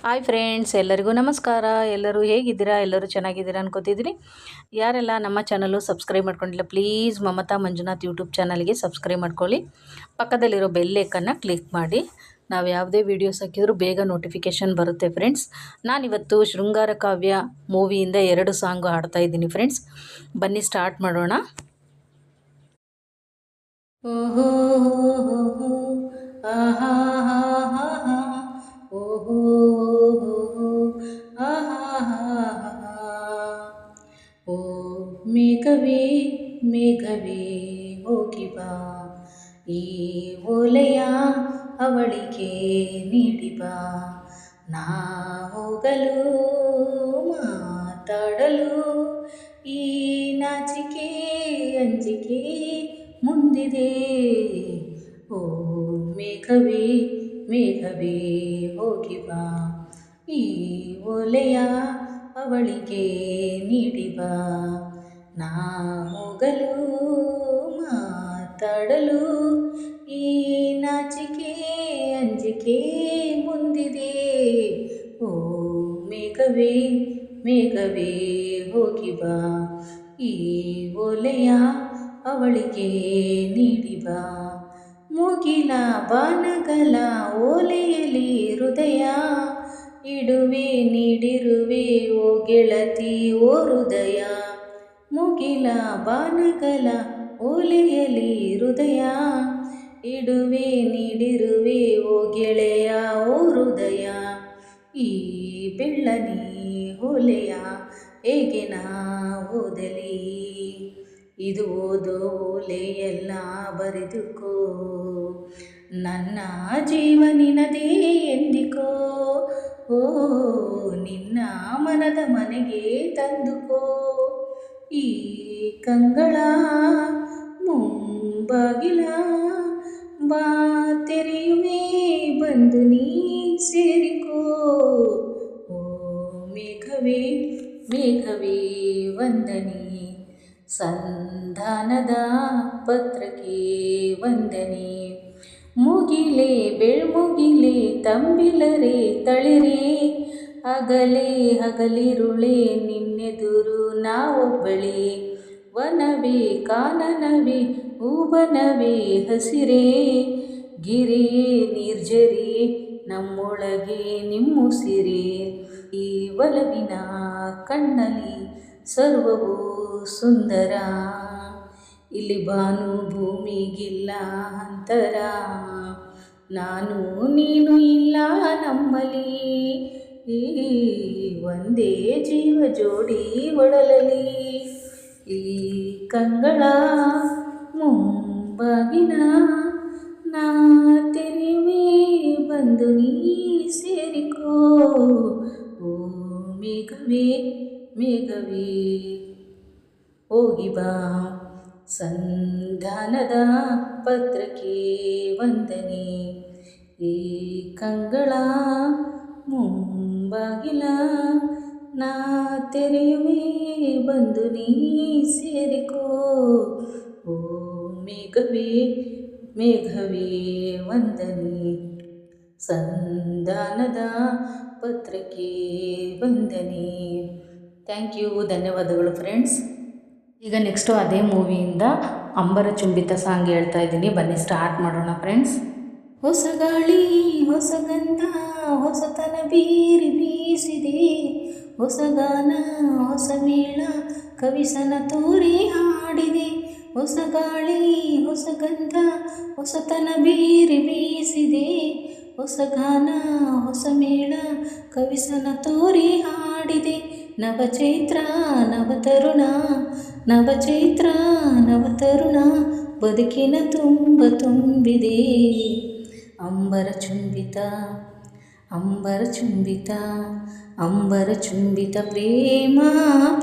Hi friends, ಎಲ್ಲರಿಗೂ ನಮಸ್ಕಾರ. ಎಲ್ಲರೂ ಹೇಗಿದ್ದೀರಾ? ಎಲ್ಲರೂ ಚೆನ್ನಾಗಿದ್ದೀರಾ ಅನ್ಕೋತಿದ್ದೀನಿ. ಯಾರೆಲ್ಲ ನಮ್ಮ ಚಾನಲು ಸಬ್ಸ್ಕ್ರೈಬ್ ಮಾಡ್ಕೊಂಡಿಲ್ಲ, ಪ್ಲೀಸ್ ಮಮತಾ ಮಂಜುನಾಥ್ ಯೂಟ್ಯೂಬ್ ಚಾನಲ್ಗೆ ಸಬ್ಸ್ಕ್ರೈಬ್ ಮಾಡ್ಕೊಳ್ಳಿ. ಪಕ್ಕದಲ್ಲಿರೋ ಬೆಲ್ ಐಕನ್ನ ಕ್ಲಿಕ್ ಮಾಡಿ. ನಾವು ಯಾವುದೇ ವೀಡಿಯೋಸ್ ಹಾಕಿದರೂ ಬೇಗ ನೋಟಿಫಿಕೇಷನ್ ಬರುತ್ತೆ ಫ್ರೆಂಡ್ಸ್. ನಾನಿವತ್ತು ಶೃಂಗಾರ ಕಾವ್ಯ ಮೂವಿಯಿಂದ 2 ಸಾಂಗು ಹಾಡ್ತಾ ಇದ್ದೀನಿ ಫ್ರೆಂಡ್ಸ್. ಬನ್ನಿ ಸ್ಟಾರ್ಟ್ ಮಾಡೋಣ. ಓಹೋ ಆಹಾ ಓಹೋ ಆಹಾ ಓ ಮೇಘವೇ ಮೇಘವೇ ಹೋಗಿ ಬಾ, ಈ ಓಲೆಯ ಅವಳಿಗೆ ನೀಡಿ ಬಾ. ನಾ ಹೋಗಲು ಮಾತಾಡಲು ಈ ನಾಚಿಕೆ ಅಂಜಿಕೆ ಮುಂದಿದೆ. ಓ ಮೇಘವೇ ಮೇಘವೇ ಹೋಗಿ ಬಾ, ಈ ಓಲೆಯ ಅವಳಿಗೆ ನೀಡಿ ಬಾ. ನಾ ಹೋಗಲು ಮಾತಾಡಲು ಈ ನಾಚಿಕೆ ಅಂಜಿಕೆ ಮುಂದಿದೆ. ಓ ಮೇಘವೇ ಮೇಘವೇ ಹೋಗಿ ಬಾ, ಈ ಓಲೆಯ ಅವಳಿಗೆ ನೀಡಿ ಬಾ. ಮುಗಿಲ ಬಾನಗಲ ಓಲೆಯಲಿ ಹೃದಯ ಇಡುವೆ ನೀಡಿರುವೆ ಓ ಗೆಳತಿ ಓ ಹೃದಯ. ಮುಗಿಲ ಬಾನಗಲ ಓಲೆಯಲಿ ಹೃದಯ ಇಡುವೆ ನೀಡಿರುವೆ ಓ ಗೆಳೆಯ ಓ ಹೃದಯ. ಈ ಬೆಳ್ಳನಿ ಓಲೆಯ ಹೇಗೆ ನಾ ಓದಲಿ, ಇದು ಓದೋ ಓಲೆಯೆಲ್ಲ ಬರೆದುಕೋ. ನನ್ನ ಜೀವ ನಿನದೇ ಎಂದಿಕೋ, ಓ ನಿನ್ನ ಮನದ ಮನೆಗೆ ತಂದುಕೋ. ಈ ಕಂಗಳ ಮುಂಬಾಗಿಲ ಬಾ ತೆರೆಯುವೆ, ಬಂದು ನೀ ಸೇರಿಕೋ. ಓ ಮೇಘವೇ ಮೇಘವೇ ವಂದನೆ, ಸಂಧಾನದ ಪತ್ರಕ್ಕೆ ವಂದನೆ. ಮುಗಿಲೆ ಬೆಳ್ಮುಗಿಲೆ ತಂಬಿಲರೆ ತಳಿರೆ, ಹಗಲೇ ಹಗಲಿರುಳೆ ನಿನ್ನೆದುರು ನಾವೊಬ್ಬಳೆ. ವನವೇ ಕಾನನವೇ ಹೂವನವೇ ಹಸಿರೇ, ಗಿರಿಯೇ ನಿರ್ಜರಿ ನಮ್ಮೊಳಗೆ ನಿಮ್ಮುಸಿರೆ. ಈ ಒಲವಿನ ಕಣ್ಣಲ್ಲಿ ಸರ್ವವೂ ಸುಂದರ, ಇಲ್ಲಿ ಭಾನು ಭೂಮಿಗಿಲ್ಲ ಅಂತರ. ನಾನು ನೀನು ಇಲ್ಲ ನಮ್ಮಲ್ಲಿ, ಈ ಒಂದೇ ಜೀವ ಜೋಡಿ ಒಡಲಲಿ. ಈ ಕಂಗಳ ಮುಂಬಾಗಿನ ನಾ ತೆರೆಯುವೆ, ಬಂದು ನೀ ಸೇರಿಕೋ. ಓ ಮೇಘವೇ ಮೇಘವೇ ಹೋಗಿ ಬಾ, ಸಂಧಾನದ ಪತ್ರಕ್ಕೆ ವಂದನೆ. ಈ ಕಂಗಳ ಮುಂಬಾಗಿಲ ನಾ ತೆರೆಯುವೆ, ಬಂದು ನೀ ಸೇರಿಕೋ. ಓ ಮೇಘವೇ ಮೇಘವೇ ವಂದನೆ, ಸಂಧಾನದ ಪತ್ರಕ್ಕೆ ವಂದನೆ. ಥ್ಯಾಂಕ್ ಯು, ಧನ್ಯವಾದಗಳು ಫ್ರೆಂಡ್ಸ್. ಈಗ ನೆಕ್ಸ್ಟು ಅದೇ ಮೂವಿಯಿಂದ ಅಂಬರ ಚುಂಬಿತ ಸಾಂಗ್ ಹೇಳ್ತಾ ಇದ್ದೀನಿ. ಬನ್ನಿ ಸ್ಟಾರ್ಟ್ ಮಾಡೋಣ ಫ್ರೆಂಡ್ಸ್. ಹೊಸ ಗಾಳಿ ಹೊಸ ಗಂಧ ಹೊಸತನ ಬೀರಿ ಬೀಸಿದೆ, ಹೊಸ ಗಾನ ಹೊಸ ಮೇಳ ಕವಿಸನ ತೋರಿ ಹಾಡಿದೆ. ಹೊಸ ಗಾಳಿ ಹೊಸ ಗಂಧ ಹೊಸತನ ಬೀರಿ ಬೀಸಿದೆ, ಹೊಸ ಗಾನ ಹೊಸ ಮೇಳ ಕವಿಸನ ತೋರಿ ಹಾಡಿದೆ. ನವಚೈತ್ರ ನವತರುಣ ನವಚೈತ್ರ ನವತರುಣ ಬದುಕಿನ ತುಂಬ ತುಂಬಿದೆ. ಅಂಬರ ಚುಂಬಿತ ಅಂಬರ ಚುಂಬಿತ ಅಂಬರ ಚುಂಬಿತ ಪ್ರೇಮ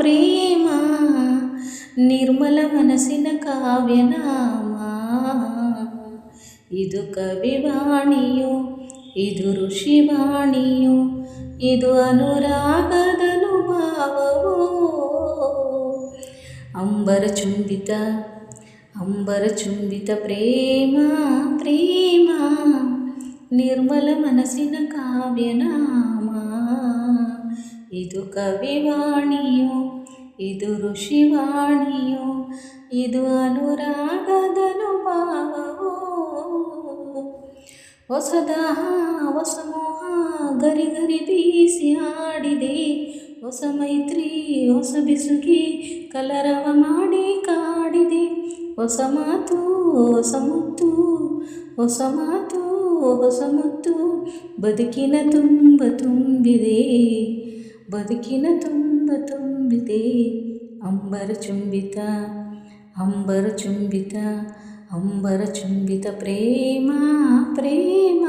ಪ್ರೇಮ, ನಿರ್ಮಲ ಮನಸ್ಸಿನ ಕಾವ್ಯನಾಮ. ಇದು ಕವಿವಾಣಿಯೋ ಇದು ಋಷಿವಾಣಿಯೋ, ಇದು ಅನುರಾಗದ ಅನುಭವವೋ. ಅಂಬರ ಚುಂಬಿತ ಅಂಬರ ಚುಂಬಿತ ಪ್ರೇಮ ಪ್ರೇಮ, ನಿರ್ಮಲ ಮನಸ್ಸಿನ ಕಾವ್ಯನಾಮ. ಇದು ಕವಿವಾಣಿಯೋ, ಇದು ಋಷಿವಾಣಿಯೋ, ಇದು ಅನುರಾಗದನುಭಾವವೋ. ಹೊಸದಾಹ ಹೊಸ ಮೋಹ ಗರಿ ಗರಿ ಬೀಸಿ ಆಡಿದೆ, ಹೊಸ ಮೈತ್ರಿ ಹೊಸ ಬಿಸುಗಿ ಕಲರವ ಮಾಡಿ ಕಾಡಿದೆ. ಹೊಸ ಮಾತು ಹೊಸ ಮುತ್ತು, ಹೊಸ ಮಾತು ಹೊಸ ಮುತ್ತು, ಬದುಕಿನ ತುಂಬ ತುಂಬಿದೆ, ಬದುಕಿನ ತುಂಬ ತುಂಬಿದೆ. ಅಂಬರ ಚುಂಬಿತ, ಅಂಬರ ಚುಂಬಿತ, ಅಂಬರ ಚುಂಬಿತ ಪ್ರೇಮ ಪ್ರೇಮ.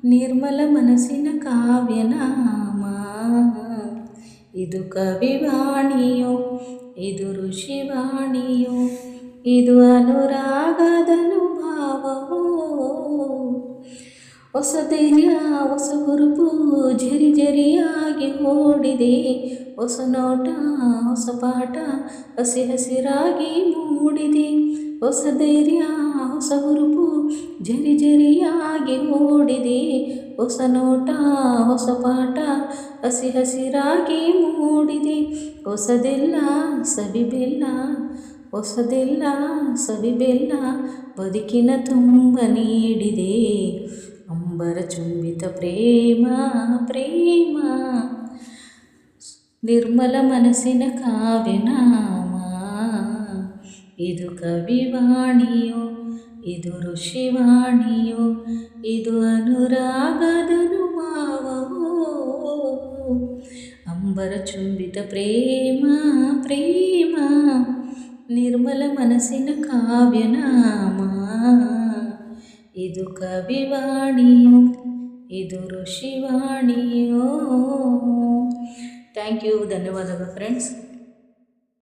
ನಿರ್ಮಲ ಮನಸ್ಸಿನ ಕಾವ್ಯನಾಮ. ಇದು ಕವಿವಾಣಿಯೋ, ಇದು ಋಷಿವಾಣಿಯೋ, ಇದು ಅನುರಾಗದನುಭಾವವೋ. ಹೊಸ ಧೈರ್ಯ ಹೊಸ ಹುರುಪು ಝರಿ ಝರಿಯಾಗಿ ಓಡಿದೆ, ಹೊಸ ನೋಟ ಹೊಸ ಪಾಠ ಹಸಿ ಹಸಿರಾಗಿ ಮೂಡಿದೆ. ಹೊಸ ಧೈರ್ಯ ಹೊಸ ಹುರುಪು ಝರಿ ಝರಿಯಾಗಿ ಓಡಿದೆ, ಹೊಸ ನೋಟ ಹೊಸ ಪಾಠ ಹಸಿ ಹಸಿರಾಗಿ ಮೂಡಿದೆ. ಹೊಸದೆಲ್ಲ ಸವಿಬೆಲ್ಲ, ಹೊಸದೆಲ್ಲ ಸವಿಬೆಲ್ಲ, ಬದುಕಿನ ತುಂಬ ನೀಡಿದೆ. ಅಂಬರ ಚುಂಬಿತ ಪ್ರೇಮ ಪ್ರೇಮ. ನಿರ್ಮಲ ಮನಸ್ಸಿನ ಕಾವ್ಯನಾಮ. ಇದು ಕವಿವಾಣಿಯೋ, ಇದು ಋಷಿವಾಣಿಯೋ, ಇದು ಅನುರಾಗದನುಭಾವವೋ. ಅಂಬರ ಚುಂಬಿತ ಪ್ರೇಮ ಪ್ರೇಮ. ನಿರ್ಮಲ ಮನಸ್ಸಿನ ಕಾವ್ಯನಾಮ. ಇದು ಕವಿವಾಣಿಯೋ, ಇದು ಋಷಿವಾಣಿಯೋ. ಥ್ಯಾಂಕ್ ಯು, ಧನ್ಯವಾದಗಳು ಫ್ರೆಂಡ್ಸ್.